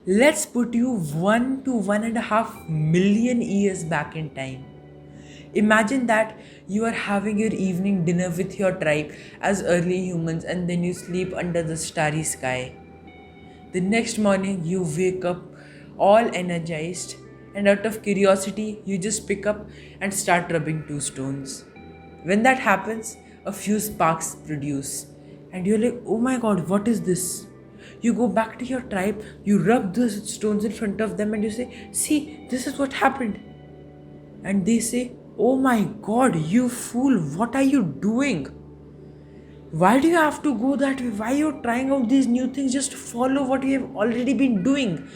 Let's put you 1 to 1.5 million years back in time. Imagine that you are having your evening dinner with your tribe as early humans, and then you sleep under the starry sky. The next morning, you wake up all energized, and out of curiosity, you just pick up and start rubbing two stones. When that happens, a few sparks produce, and you're like, oh my god, what is this? You go back to your tribe, you rub the stones in front of them, and you say, see, this is what happened. And they say, oh my god, you fool, what are you doing? Why do you have to go that way? Why are you trying out these new things? Just follow what you have already been doing.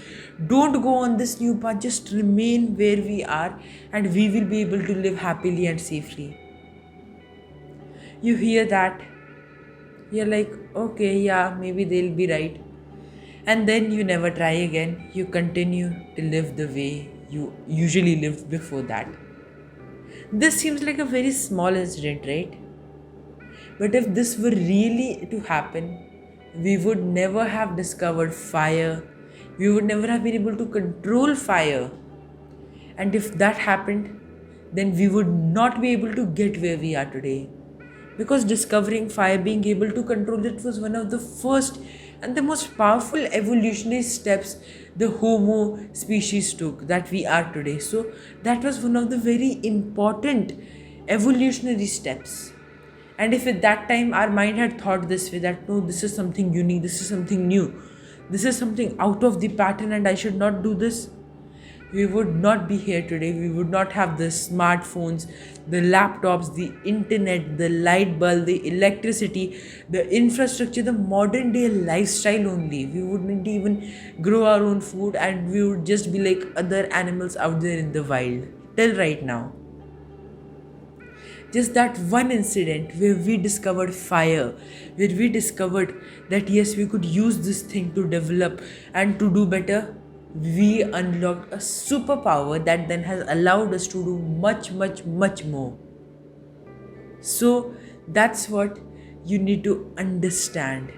Don't go on this new path. Just remain where we are, and we will be able to live happily and safely. You hear that, you're like, okay, yeah, maybe they'll be right. And then you never try again. You continue to live the way you usually lived before that. This seems like a very small incident, right? But if this were really to happen, we would never have discovered fire. We would never have been able to control fire. And if that happened, then we would not be able to get where we are today. Because discovering fire, being able to control it, was one of the first and the most powerful evolutionary steps the Homo species took that we are today. So, that was one of the very important evolutionary steps. And if at that time our mind had thought this way, that no, this is something unique, this is something new, this is something out of the pattern, and I should not do this, we would not be here today. We would not have the smartphones, the laptops, the internet, the light bulb, the electricity, the infrastructure, the modern day lifestyle only. We wouldn't even grow our own food, and we would just be like other animals out there in the wild till right now. Just that one incident where we discovered fire, where we discovered that yes, we could use this thing to develop and to do better, we unlocked a superpower that then has allowed us to do much, much, much more. So that's what you need to understand.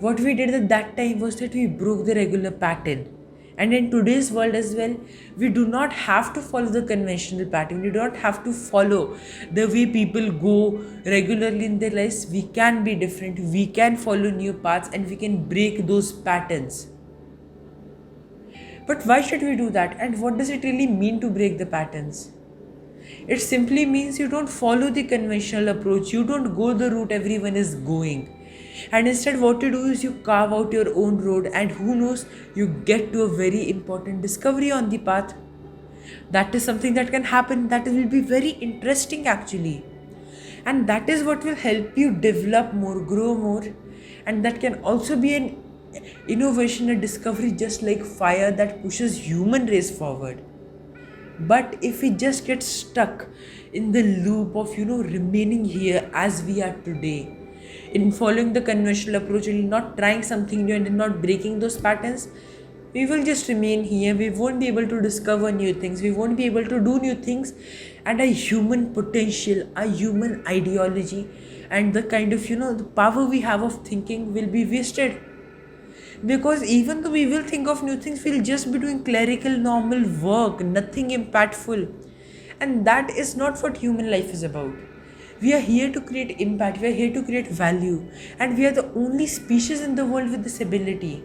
What we did at that time was that we broke the regular pattern. And in today's world as well, we do not have to follow the conventional pattern. We do not have to follow the way people go regularly in their lives. We can be different. We can follow new paths, and we can break those patterns. But why should we do that? And what does it really mean to break the patterns? It simply means you don't follow the conventional approach. You don't go the route everyone is going. And instead, what you do is you carve out your own road, and who knows, you get to a very important discovery on the path. That is something that can happen, that will be very interesting actually. And that is what will help you develop more, grow more, and that can also be an innovation, a discovery, just like fire that pushes human race forward. But if we just get stuck in the loop of remaining here as we are today, in following the conventional approach and not trying something new and not breaking those patterns, we will just remain here. We won't be able to discover new things, we won't be able to do new things, and a human potential, a human ideology, and the kind of the power we have of thinking will be wasted. Because even though we will think of new things, we'll just be doing clerical normal work, nothing impactful. And that is not what human life is about. We are here to create impact, we are here to create value, and we are the only species in the world with this ability.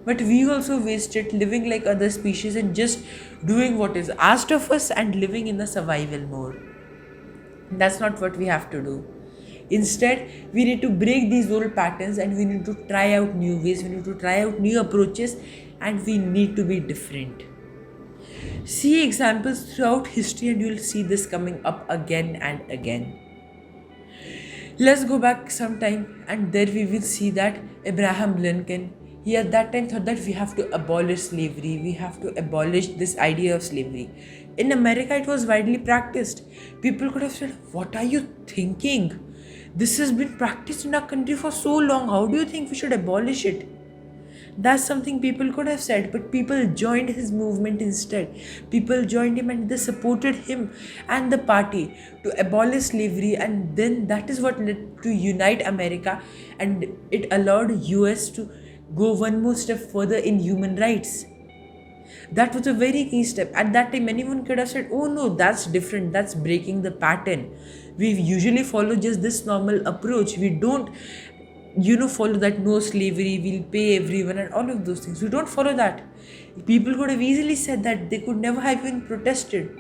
But we also waste it living like other species and just doing what is asked of us and living in the survival mode. That's not what we have to do. Instead, we need to break these old patterns, and we need to try out new ways, we need to try out new approaches, and we need to be different. See examples throughout history, and you'll see this coming up again and again. Let's go back some time, and there we will see that Abraham Lincoln, he at that time thought that we have to abolish slavery, we have to abolish this idea of slavery. In America, it was widely practiced. People could have said, what are you thinking? This has been practiced in our country for so long. How do you think we should abolish it? That's something people could have said, but people joined his movement instead. People joined him and they supported him and the party to abolish slavery, and then that is what led to unite America, and it allowed US to go one more step further in human rights. That was a very key step. At that time, anyone could have said, oh no, that's different, that's breaking the pattern. We usually follow just this normal approach. We don't, follow that no slavery, we'll pay everyone, and all of those things. We don't follow that. People could have easily said that, they could never have even protested.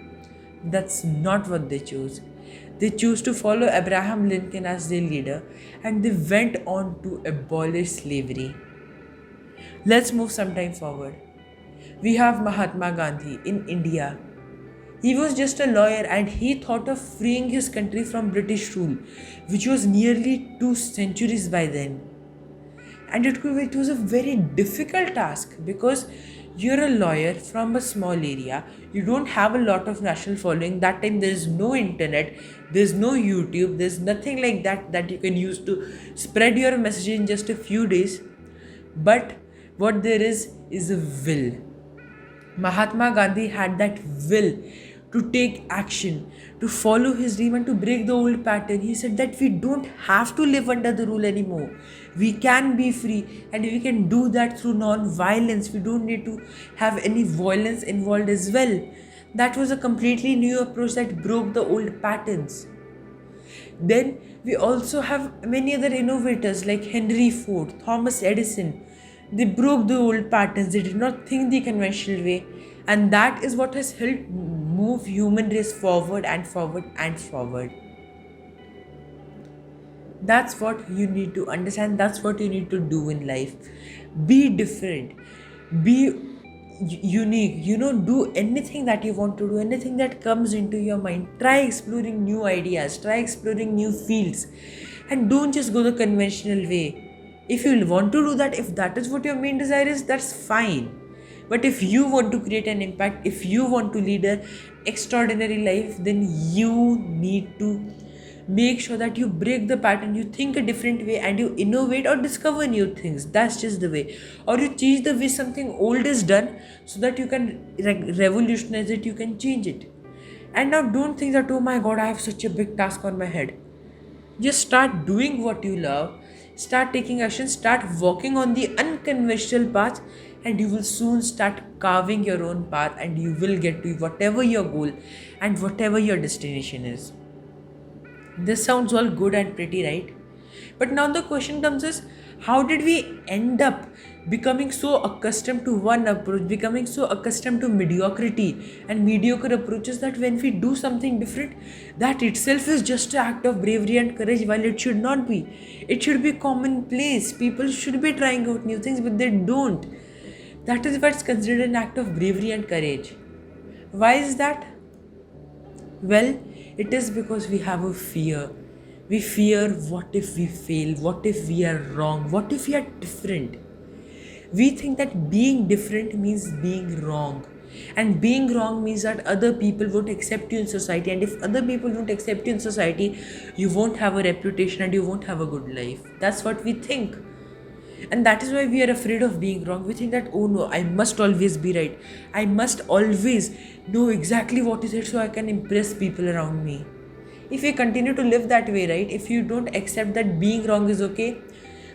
That's not what they chose. They chose to follow Abraham Lincoln as their leader, and they went on to abolish slavery. Let's move some time forward. We have Mahatma Gandhi in India. He was just a lawyer and he thought of freeing his country from British rule, which was nearly 2 centuries by then. And it was a very difficult task because you're a lawyer from a small area, you don't have a lot of national following. That time there is no internet, there's no YouTube, there's nothing like that you can use to spread your message in just a few days. But what there is a will. Mahatma Gandhi had that will to take action, to follow his dream and to break the old pattern. He said that we don't have to live under the rule anymore. We can be free and we can do that through non-violence. We don't need to have any violence involved as well. That was a completely new approach that broke the old patterns. Then we also have many other innovators like Henry Ford, Thomas Edison. They broke the old patterns. They did not think the conventional way. And that is what has helped move human race forward and forward and forward. That's what you need to understand. That's what you need to do in life. Be different. Be unique. Do anything that you want to do, anything that comes into your mind. Try exploring new ideas. Try exploring new fields. And don't just go the conventional way. If you want to do that, if that is what your main desire is, that's fine. But if you want to create an impact, if you want to lead an extraordinary life, then you need to make sure that you break the pattern, you think a different way and you innovate or discover new things. That's just the way. Or you change the way something old is done so that you can revolutionize it, you can change it. And now don't think that, oh my God, I have such a big task on my head. Just start doing what you love. Start taking action, start walking on the unconventional path, and you will soon start carving your own path and you will get to whatever your goal and whatever your destination is. This sounds all good and pretty, right? But now the question comes is, how did we end up becoming so accustomed to one approach, becoming so accustomed to mediocrity and mediocre approaches that when we do something different, that itself is just an act of bravery and courage, while it should not be. It should be commonplace. People should be trying out new things, but they don't. That is what's considered an act of bravery and courage. Why is that? Well, it is because we have a fear. We fear, what if we fail? What if we are wrong? What if we are different? We think that being different means being wrong. And being wrong means that other people won't accept you in society. And if other people don't accept you in society, you won't have a reputation and you won't have a good life. That's what we think. And that is why we are afraid of being wrong. We think that, oh no, I must always be right. I must always know exactly what is it so I can impress people around me. If we continue to live that way, right, if you don't accept that being wrong is okay,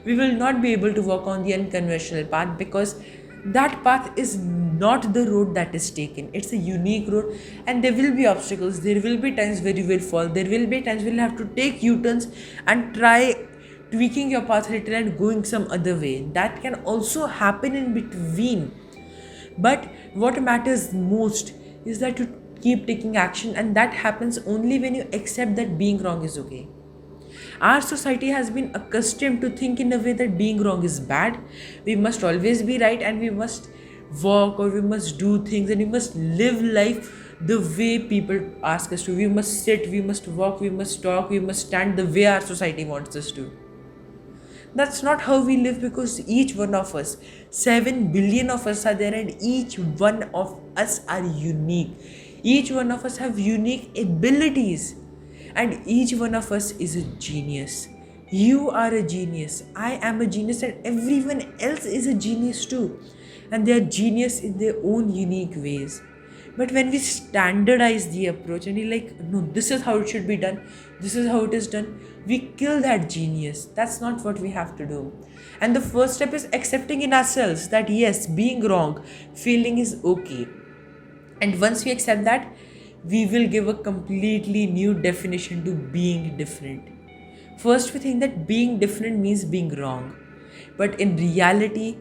we will not be able to walk on the unconventional path, because that path is not the road that is taken. It's a unique road, and there will be obstacles. There will be times where you will fall. There will be times where you have to take U-turns and try tweaking your path a little and going some other way. That can also happen in between. But what matters most is that you keep taking action, and that happens only when you accept that being wrong is okay. Our society has been accustomed to think in a way that being wrong is bad. We must always be right, and we must walk, or we must do things, and we must live life the way people ask us to. We must sit, we must walk, we must talk, we must stand the way our society wants us to. That's not how we live, because each one of us, 7 billion of us are there, and each one of us are unique. Each one of us have unique abilities, and each one of us is a genius. You are a genius, I am a genius, and everyone else is a genius too. And they are genius in their own unique ways. But when we standardize the approach and you're like, no, this is how it should be done, this is how it is done, we kill that genius. That's not what we have to do. And the first step is accepting in ourselves that yes, being wrong, failing is okay. And once we accept that, we will give a completely new definition to being different. First, we think that being different means being wrong. But in reality,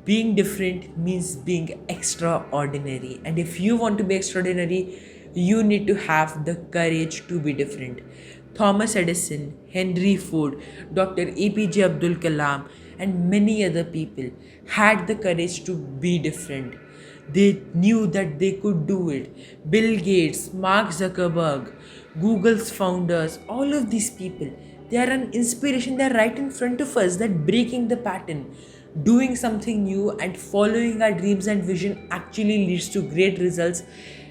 being different means being extraordinary. And if you want to be extraordinary, you need to have the courage to be different. Thomas Edison, Henry Ford, Dr. APJ Abdul Kalam, and many other people had the courage to be different. They knew that they could do it. Bill Gates, Mark Zuckerberg, Google's founders, all of these people, they are an inspiration. They are right in front of us, that breaking the pattern, doing something new and following our dreams and vision actually leads to great results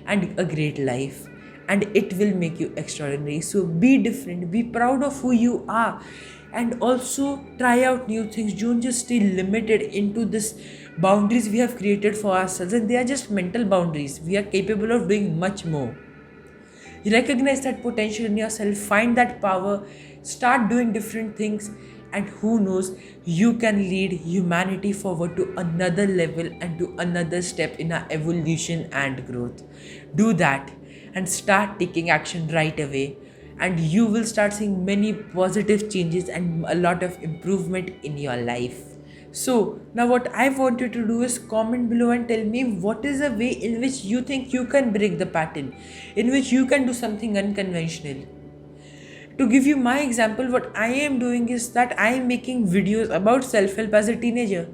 and a great life. And it will make you extraordinary. So be different, be proud of who you are, and also try out new things. Don't just stay limited into this boundaries we have created for ourselves, and they are just mental boundaries. We are capable of doing much more. Recognize that potential in yourself, find that power, start doing different things, and who knows, you can lead humanity forward to another level and to another step in our evolution and growth. Do that and start taking action right away, and you will start seeing many positive changes and a lot of improvement in your life. So, now what I want you to do is comment below and tell me what is a way in which you think you can break the pattern, in which you can do something unconventional. To give you my example, what I am doing is that I am making videos about self-help as a teenager.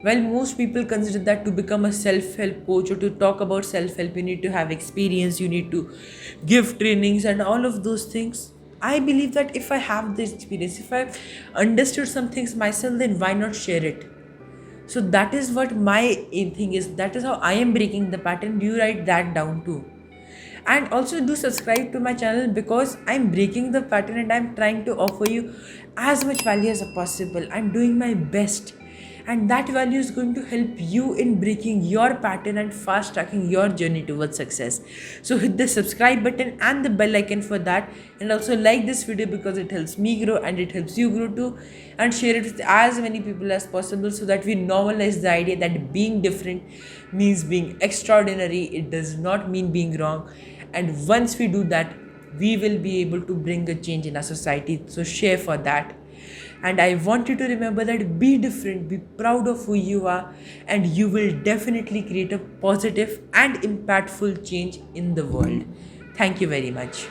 While most people consider that to become a self-help coach or to talk about self-help, you need to have experience, you need to give trainings and all of those things. I believe that if I have this experience, if I've understood some things myself, then why not share it? So that is what my aim thing is. That is how I am breaking the pattern. You write that down too. And also do subscribe to my channel, because I'm breaking the pattern and I'm trying to offer you as much value as possible. I'm doing my best, and that value is going to help you in breaking your pattern and fast tracking your journey towards success. So hit the subscribe button and the bell icon for that, and also like this video because it helps me grow and it helps you grow too, and share it with as many people as possible so that we normalize the idea that being different means being extraordinary. It does not mean being wrong. And once we do that, we will be able to bring a change in our society. So share for that. And I want you to remember that be different, be proud of who you are, and you will definitely create a positive and impactful change in the world. Thank you very much.